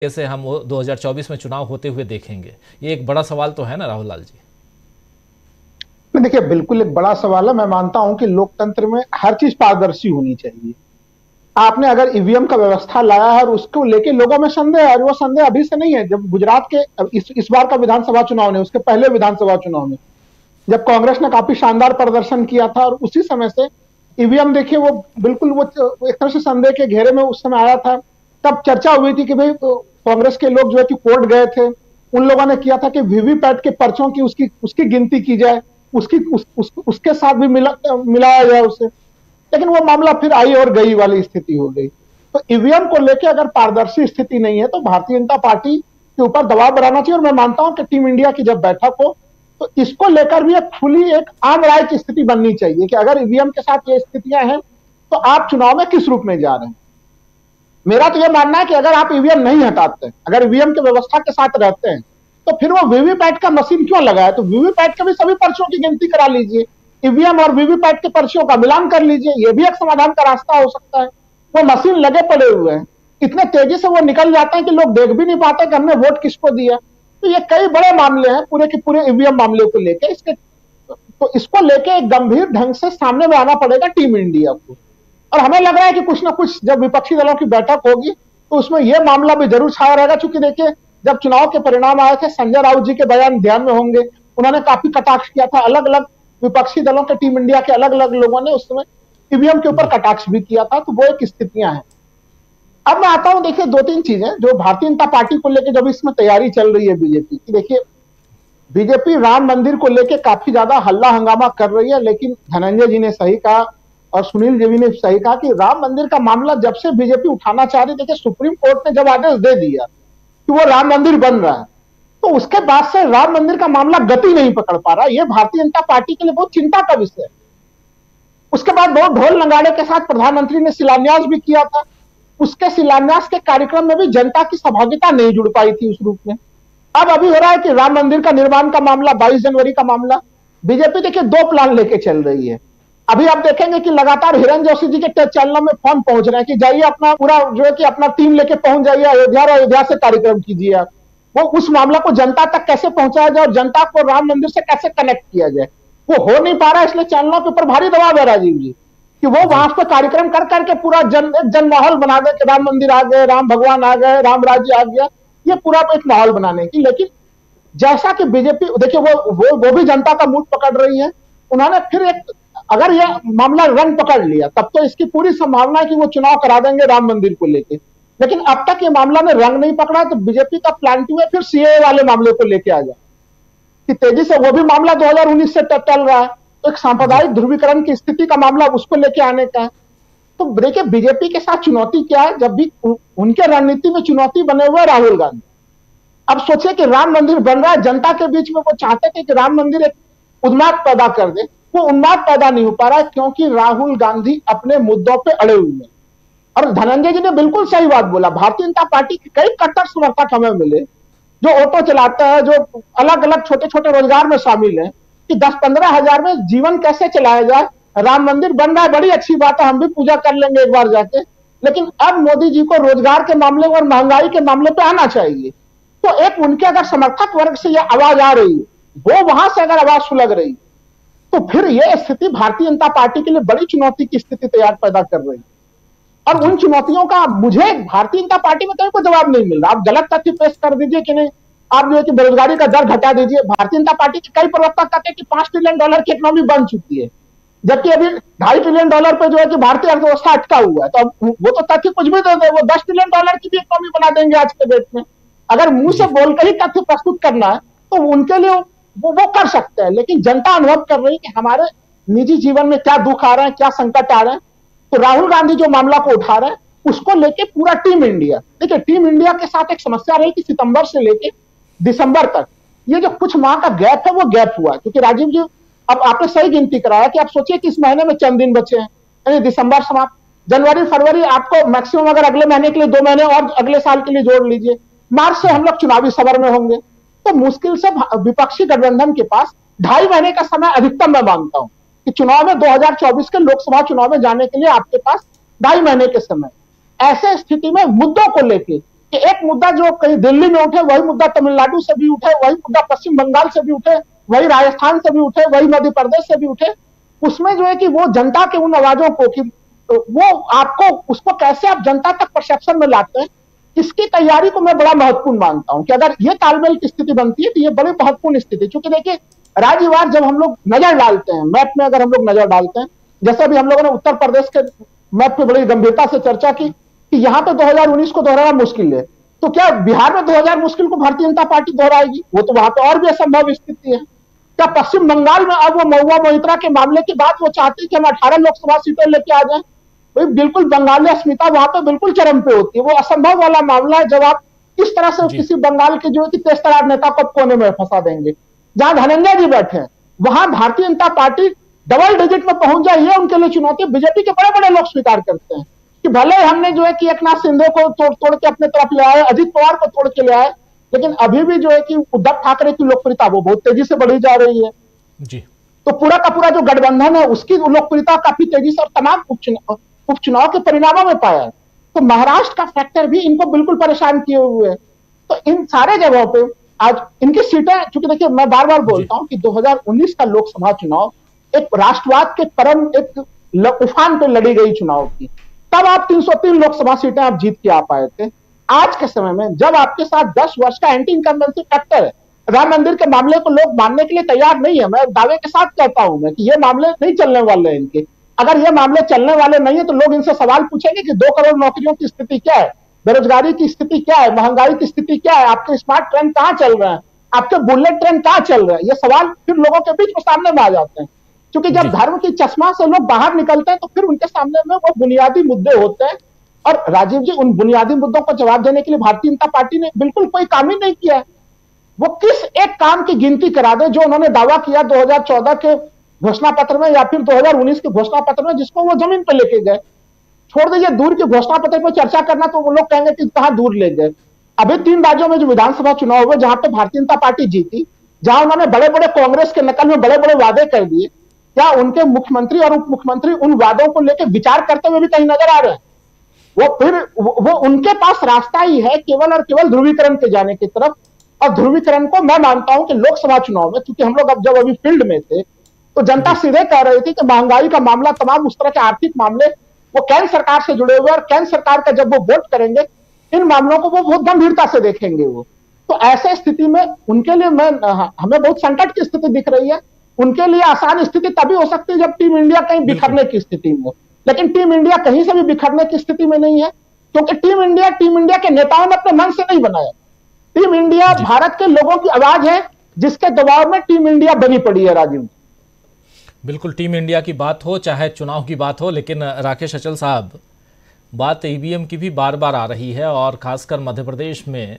कैसे हम वो 2024 में चुनाव होते हुए देखेंगे? ये एक बड़ा सवाल तो है ना राहुल लाल जी। देखिए, बिल्कुल एक बड़ा सवाल है। मैं मानता हूं कि लोकतंत्र में हर चीज पारदर्शी होनी चाहिए। आपने अगर ईवीएम का व्यवस्था लाया है और उसको लेके लोगों में संदेह है, और वो संदेह अभी से नहीं है। जब गुजरात के इस बार का विधानसभा चुनाव ने, उसके पहले विधानसभा चुनाव में जब कांग्रेस ने काफी शानदार प्रदर्शन किया था, और उसी समय से ईवीएम देखिए वो बिल्कुल वो एक तरह से संदेह के घेरे में उस समय आया था। तब चर्चा हुई थी कि भाई कांग्रेस के लोग जो है कि कोर्ट गए थे, उन लोगों ने किया था कि वीवीपैट के पर्चों की उसकी उसकी गिनती की जाए, उसके साथ भी मिलाया जाए उसे। लेकिन वो मामला फिर आई और गई वाली स्थिति हो गई। तो ईवीएम को लेकर अगर पारदर्शी स्थिति नहीं है तो भारतीय जनता पार्टी के ऊपर दबाव बनाना चाहिए। और मैं मानता हूं कि टीम इंडिया की जब बैठक हो तो इसको लेकर भी एक आम राय की स्थिति बननी चाहिए कि अगर ईवीएम के साथ ये स्थितियां हैं तो आप चुनाव में किस रूप में जा रहे हैं। मेरा तो यह मानना है कि अगर आप ईवीएम नहीं हटाते, अगर ईवीएम की व्यवस्था के साथ रहते हैं, तो फिर वो वीवीपैट का मशीन क्यों लगाए? तो वीवीपैट के भी सभी पर्चियों की गिनती करा लीजिए, ईवीएम और वीवीपैट के पर्चियों का मिलान कर लीजिए। यह भी एक समाधान का रास्ता हो सकता है। वो मशीन लगे पड़े हुए हैं, इतने तेजी से वो निकल जाते हैं कि लोग देख भी नहीं पाते कि हमने वोट किसको दिया। तो ये कई बड़े मामले हैं पूरे के पूरे ईवीएम मामले को लेकर। तो इसको लेके एक गंभीर ढंग से सामने में आना पड़ेगा टीम इंडिया को। और हमें लग रहा है कि कुछ ना कुछ जब विपक्षी दलों की बैठक होगी तो उसमें यह मामला भी जरूर छाया रहेगा। चूंकि देखिए, जब चुनाव के परिणाम आए थे, संजय राउत जी के बयान ध्यान में होंगे, उन्होंने काफी कटाक्ष किया था। अलग अलग विपक्षी दलों के, टीम इंडिया के अलग अलग लोगों ने उस समय ईवीएम के ऊपर कटाक्ष भी किया था। तो वो एक स्थितियां हैं। अब मैं आता हूं, देखिए दो तीन चीजें जो भारतीय जनता पार्टी को लेकर जब इसमें तैयारी चल रही है बीजेपी की। देखिए, बीजेपी राम मंदिर को लेकर काफी ज्यादा हल्ला हंगामा कर रही है, लेकिन धनंजय जी ने सही कहा और सुनील जी ने सही कहा कि राम मंदिर का मामला जब से बीजेपी उठाना चाह रही, देखिए सुप्रीम कोर्ट ने जब आदेश दे दिया कि वो राम मंदिर बन रहा है, तो उसके बाद से राम मंदिर का मामला गति नहीं पकड़ पा रहा। यह भारतीय जनता पार्टी के लिए बहुत चिंता का विषय है। उसके बाद बहुत ढोल नगाड़े के साथ प्रधानमंत्री ने शिलान्यास भी किया था। उसके शिलान्यास के कार्यक्रम में भी जनता की सहभागिता नहीं जुड़ पाई थी उस रूप में। अब अभी हो रहा है कि राम मंदिर का निर्माण का मामला, 22 जनवरी का मामला, बीजेपी देखिए दो प्लान लेके चल रही है। अभी आप देखेंगे कि लगातार हिरण जोशी जी के चैनलों में फोन पहुंच रहे हैं कि जाइए अपना पूरा जो है कि अपना टीम लेके पहुंच जाइए अयोध्या, और अयोध्या से कार्यक्रम कीजिए। आप वो उस मामला को जनता तक कैसे पहुंचाया जाए और जनता को राम मंदिर से कैसे कनेक्ट किया जाए, वो हो नहीं पा रहा है। इसलिए चैनलों के ऊपर भारी दबाव है राजीव जी कि वो वहां पर कार्यक्रम कर करके पूरा जन माहौल बना दे कि राम मंदिर आ गए, राम भगवान आ गए, राम राज्य आ गया। ये पूरा एक माहौल बनाने की। लेकिन जैसा कि बीजेपी देखिए वो भी जनता का मूड पकड़ रही है। उन्होंने फिर एक, अगर यह मामला रंग पकड़ लिया तब तो इसकी पूरी संभावना है कि वो चुनाव करा देंगे राम मंदिर को लेके। लेकिन अब तक ये मामला ने रंग नहीं पकड़ा, तो बीजेपी का प्लान टू है फिर सीएए वाले मामले को लेके आ जाए कि तेजी से वो भी मामला 2019 से टल रहा है, तो एक सांप्रदायिक ध्रुवीकरण की स्थिति का मामला उसको लेके आने का है। तो देखिए, बीजेपी के साथ चुनौती क्या है, जब भी उनके रणनीति में चुनौती बने हुए राहुल गांधी। अब सोचिए कि राम मंदिर बन रहा है, जनता के बीच में वो चाहते थे कि राम मंदिर एक उन्माद पैदा कर दे, वो उन्माद पैदा नहीं हो पा रहा है क्योंकि राहुल गांधी अपने मुद्दों पे अड़े हुए हैं। और धनंजय जी ने बिल्कुल सही बात बोला, भारतीय जनता पार्टी के कई कट्टर समर्थक हमें मिले जो ऑटो चलाते हैं, जो अलग अलग छोटे छोटे रोजगार में शामिल है, कि 10-15 हजार में जीवन कैसे चलाया जाए। राम मंदिर बन रहा है, बड़ी अच्छी बात है, हम भी पूजा कर लेंगे एक बार जाके, लेकिन अब मोदी जी को रोजगार के मामले और महंगाई के मामले पे आना चाहिए। तो एक उनके अगर समर्थक वर्ग से यह आवाज आ रही है, वो वहां से अगर आवाज सुलग रही, तो फिर यह स्थिति भारतीय जनता पार्टी के लिए बड़ी चुनौती की स्थिति तैयार पैदा कर रही है। और उन चुनौतियों का मुझे भारतीय जनता पार्टी में कहीं कोई जवाब नहीं मिल रहा। आप गलत तथ्य पेश कर दीजिए कि नहीं, आप जो है कि बेरोजगारी का दर घटा दीजिए। भारतीय जनता पार्टी के कई प्रवक्ता कहते हैं कि $5 ट्रिलियन की इकोनॉमी बन चुकी है, जबकि अभी $2.5 ट्रिलियन पे जो है कि भारतीय अर्थव्यवस्था अटका हुआ है। तो अब वो तो तथ्य कुछ भी दे दे, वो $10 ट्रिलियन की भी इकोनॉमी बना देंगे आज के डेट में। अगर मुंह से बोलकर ही तथ्य प्रस्तुत करना है तो उनके लिए वो कर सकते हैं। लेकिन जनता अनुभव कर रही है कि हमारे निजी जीवन में क्या दुख आ रहे हैं, क्या संकट आ रहे हैं। तो राहुल गांधी जो मामला को उठा रहे हैं उसको लेके पूरा टीम इंडिया, देखिए टीम इंडिया के साथ एक समस्या रही कि सितंबर से लेके दिसंबर तक ये जो कुछ माह का गैप है वो गैप हुआ, क्योंकि राजीव जी अब आपने सही गिनती कराया कि आप सोचिए कि इस महीने में चंद दिन बचे हैं, यानी दिसंबर समाप्त, जनवरी फरवरी आपको मैक्सिमम अगर अगले महीने के लिए 2 महीने और अगले साल के लिए जोड़ लीजिए, मार्च से हम लोग चुनावी सवर में होंगे। तो मुश्किल से विपक्षी गठबंधन के पास 2.5 महीने का समय अधिकतम मैं मानता हूं कि चुनाव में 2024 के लोकसभा चुनाव में जाने के लिए आपके पास 2.5 महीने के समय। ऐसे स्थिति में मुद्दों को लेके कि एक मुद्दा जो कहीं दिल्ली में उठे वही मुद्दा तमिलनाडु से भी उठे, वही मुद्दा पश्चिम बंगाल से भी उठे, वही राजस्थान से भी उठे, वही मध्य प्रदेश से भी उठे, उसमें जो है कि वो जनता के उन आवाजों को कि वो आपको उसको कैसे आप जनता तक परसेप्शन में लाते हैं, इसकी तैयारी को मैं बड़ा महत्वपूर्ण मानता हूं कि अगर ये तालमेल की स्थिति बनती है तो ये बड़ी महत्वपूर्ण स्थिति। क्योंकि देखिए राज्यवार जब हम लोग नजर डालते हैं मैप में, अगर हम लोग नजर डालते हैं, जैसे अभी हम लोगों ने उत्तर प्रदेश के मैप पे बड़ी गंभीरता से चर्चा की कि यहां पे 2019 को दोहराना मुश्किल है, तो क्या बिहार में 2000 मुश्किल को भारतीय जनता पार्टी दोहराएगी? वो तो वहां पे और भी असंभव स्थिति है। क्या पश्चिम बंगाल में अब वो महुआ मोहित्रा के मामले के बाद वो चाहते हैं कि हम 18 लोकसभा सीटें लेके आ जाएं? भाई बिल्कुल बंगाली अस्मिता वहां पे बिल्कुल चरम पे होती है। वो असंभव वाला मामला है जब आप इस तरह से जी किसी बंगाल के जो है कि तेज तरार नेता को कोने में फंसा देंगे। जहां धनंजय जी बैठे हैं वहां Bharatiya Janata party double digit में पहुंच जाए, ये उनके लिए चुनौती। बीजेपी के बड़े बड़े लोग स्वीकार करते हैं कि भले हमने जो है कि एकनाथ शिंदे को तोड़ तोड़ के अपने तरफ ले आए, अजित पवार को तोड़ के ले आए, लेकिन अभी भी जो है कि उद्धव ठाकरे की लोकप्रियता वो बहुत तेजी से बढ़ी जा रही है। जी तो पूरा का पूरा जो गठबंधन है उसकी लोकप्रियता काफी तेजी से और तमाम उपचुनाव के परिणामों में पाया है। तो महाराष्ट्र का फैक्टर भी इनको बिल्कुल परेशान किए हुए है। तो इन सारे जगहों पे आज इनकी सीटें, चूंकि देखिए मैं बार बार बोलता हूं कि 2019 का लोकसभा चुनाव एक राष्ट्रवाद के परम एक उफान पे लड़ी गई चुनाव थी। तब आप 303 लोकसभा सीटें आप जीत के आ पाए थे। आज के समय में जब आपके साथ 10 वर्ष का एंटी इनकम्बेंसी फैक्टर है, राम मंदिर के मामले को लोग मानने के लिए तैयार नहीं है। मैं दावे के साथ कहता हूं मैं कि ये मामले नहीं चलने वाले हैं इनके। अगर ये मामले चलने वाले नहीं है तो लोग इनसे सवाल पूछेंगे कि 2 करोड़ नौकरियों की स्थिति क्या है, बेरोजगारी की स्थिति क्या है, महंगाई की स्थिति क्या है, आपके स्मार्ट ट्रेन कहां चल रहे हैं, आपके बुलेट ट्रेन कहां चल रहे हैं। ये सवाल फिर लोगों के बीच में सामने में आ जाते हैं। क्योंकि जब धर्म की चश्मा से लोग बाहर निकलते हैं तो फिर उनके सामने में वो बुनियादी मुद्दे होते हैं। और राजीव जी, उन बुनियादी मुद्दों को जवाब देने के लिए भारतीय जनता पार्टी ने बिल्कुल कोई काम ही नहीं किया है। वो किस एक काम की गिनती करा दे जो उन्होंने दावा किया 2014 के घोषणा पत्र में या फिर 2019 के घोषणा पत्र में, जिसको वो जमीन पे लेके गए। छोड़ दीजिए दूर के घोषणा पत्र पर चर्चा करना, तो वो लोग कहेंगे कि कहां दूर ले गए। अभी 3 राज्यों में जो विधानसभा चुनाव हुए जहां पे भारतीय जनता पार्टी जीती, जहां उन्होंने बड़े बड़े कांग्रेस के नकल में बड़े बड़े वादे कर दिए, क्या उनके मुख्यमंत्री और उप मुख्यमंत्री उन वादों को लेकर विचार करते हुए भी कहीं नजर आ रहे हैं? वो उनके पास रास्ता ही है केवल और केवल ध्रुवीकरण के जाने की तरफ। और ध्रुवीकरण को मैं मानता हूं कि लोकसभा चुनाव में, क्योंकि हम लोग अब जब अभी फील्ड में थे तो जनता सीधे कह रही थी कि महंगाई का मामला, तमाम उस तरह के आर्थिक मामले वो केंद्र सरकार से जुड़े हुए, और केंद्र सरकार का जब वो वोट करेंगे इन मामलों को वो बहुत गंभीरता से देखेंगे। वो तो ऐसे स्थिति में उनके लिए हमें बहुत संकट की स्थिति दिख रही है। उनके लिए आसान स्थिति तभी हो सकती है जब टीम इंडिया कहीं बिखरने की स्थिति में हो, लेकिन टीम इंडिया कहीं से भी बिखरने की स्थिति में नहीं है। क्योंकि टीम इंडिया के नेताओं ने अपने मन से नहीं बनाया। टीम इंडिया भारत के लोगों की आवाज है, जिसके दबाव में टीम इंडिया बनी पड़ी है। राजीव, बिल्कुल टीम इंडिया की बात हो चाहे चुनाव की बात हो, लेकिन राकेश अचल साहब, बात ईवीएम की भी बार बार आ रही है और खासकर मध्य प्रदेश में